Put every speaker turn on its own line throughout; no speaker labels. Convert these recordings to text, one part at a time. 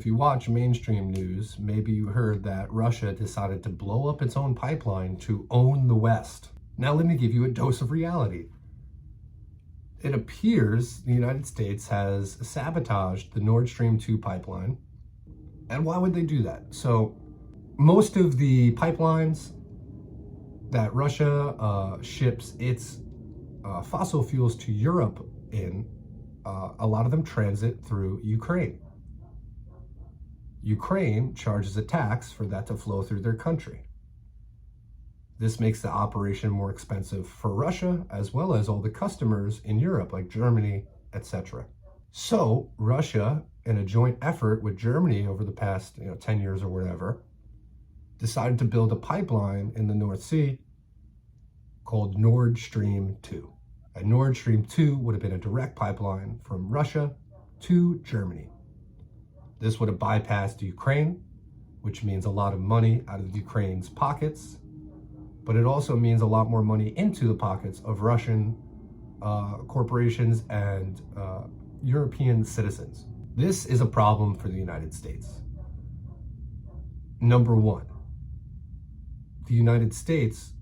you watch mainstream news, maybe you heard that Russia decided to blow up its own pipeline to own the West. Now let me give you a dose of reality. It appears the United States has sabotaged the Nordstream 2 pipeline. And why would they do that? So most of the pipelines that Russia ships its fossil fuels to Europe in, a lot of them transit through Ukraine. Ukraine charges a tax for that to flow through their country. This makes the operation more expensive for Russia, as well as all the customers in Europe, like Germany, etc. So Russia, in a joint effort with Germany over the past 10 years or whatever, decided to build a pipeline in the North Sea called Nordstream 2. And Nord Stream 2 would have been a direct pipeline from Russia to Germany. This would have bypassed Ukraine, which means a lot of money out of Ukraine's pockets, but it also means a lot more money into the pockets of Russian corporations and European citizens. This is a problem for the United States. Number one, the United States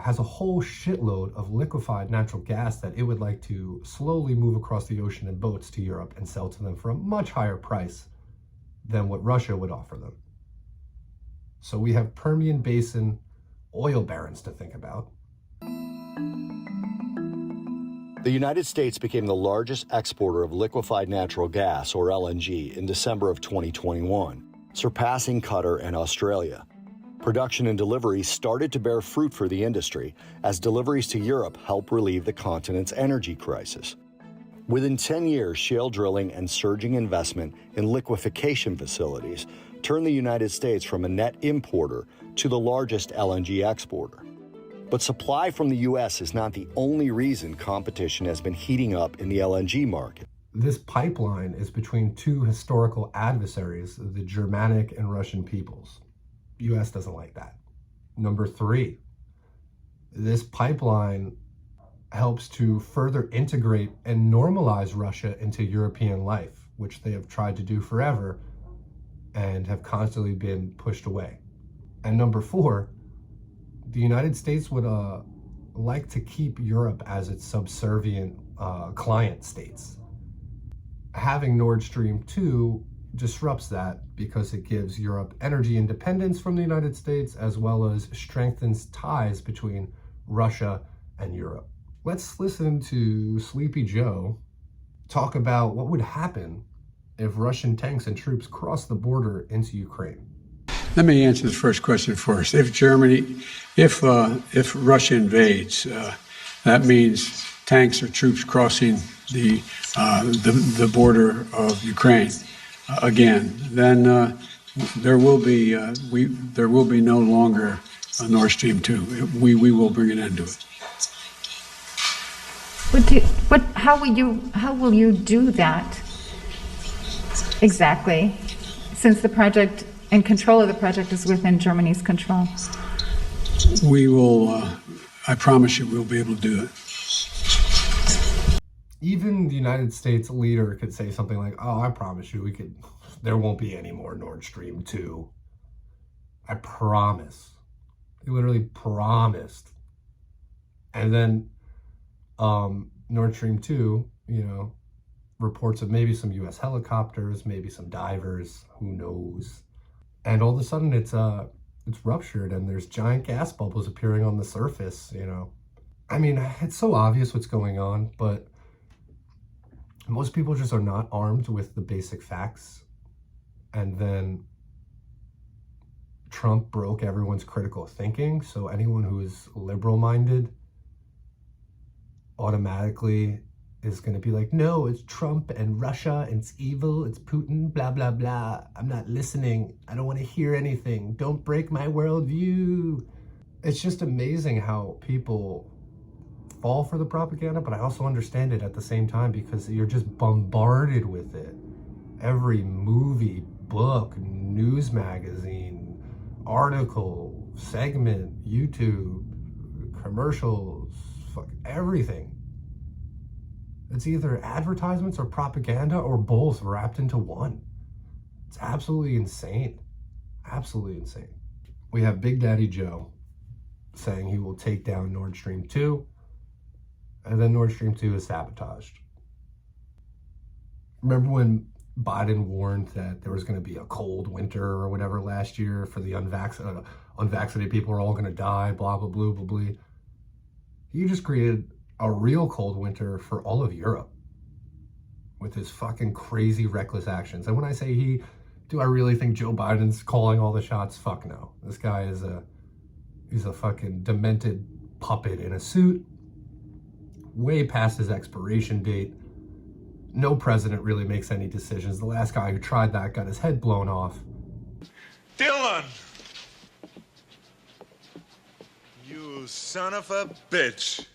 has a whole shitload of liquefied natural gas that it would like to slowly move across the ocean in boats to Europe and sell to them for a much higher price than what Russia would offer them. So we have Permian Basin oil barons to think about.
The United States became the largest exporter of liquefied natural gas, or LNG, in December of 2021, surpassing Qatar and Australia. Production and deliveries started to bear fruit for the industry as deliveries to Europe help relieve the continent's energy crisis. Within 10 years, shale drilling and surging investment in liquefaction facilities turned the United States from a net importer to the largest LNG exporter. But supply from the U.S. is not the only reason competition has been heating up in the LNG market.
This pipeline is between two historical adversaries, the Germanic and Russian peoples. U.S. doesn't like that. Number three, this pipeline helps to further integrate and normalize Russia into European life, which they have tried to do forever and have constantly been pushed away. And number four, the United States would like to keep Europe as its subservient client states. Having Nord Stream 2 disrupts that because it gives Europe energy independence from the United States, as well as strengthens ties between Russia and Europe. Let's listen to Sleepy Joe talk about what would happen if Russian tanks and troops cross the border into Ukraine.
Let me answer the first question first. If Russia invades, that means tanks or troops crossing the border of Ukraine again. Then there will be no longer a Nord Stream 2. We will bring an end to it.
How will you do that exactly? Since the project and control of the project is within Germany's control.
We will, I promise you, we'll be able to do it.
Even the United States leader could say something like, oh, I promise you there won't be any more Nord Stream 2. I promise. He literally promised. And then Nord Stream 2, reports of maybe some US helicopters, maybe some divers, who knows. And all of a sudden it's ruptured and there's giant gas bubbles appearing on the surface, I mean, it's so obvious what's going on, but most people just are not armed with the basic facts. And then Trump broke everyone's critical thinking. So anyone who is liberal-minded automatically is going to be like, no, it's Trump and Russia, and it's evil, it's Putin, blah, blah, blah. I'm not listening. I don't want to hear anything. Don't break my worldview. It's just amazing how people fall for the propaganda, but I also understand it at the same time because you're just bombarded with it. Every movie, book, news magazine, article, segment, YouTube, commercials, everything. It's either advertisements or propaganda or both wrapped into one. It's absolutely insane. Absolutely insane. We have Big Daddy Joe saying he will take down Nord Stream 2, and then Nord Stream 2 is sabotaged. Remember when Biden warned that there was going to be a cold winter or whatever last year for the unvaccinated people are all going to die, blah, blah, blah, blah, blah. He just created a real cold winter for all of Europe with his fucking crazy, reckless actions. And when I say he, do I really think Joe Biden's calling all the shots? Fuck no. This guy is he's a fucking demented puppet in a suit, way past his expiration date. No president really makes any decisions. The last guy who tried that got his head blown off.
Dylan! You son of a bitch.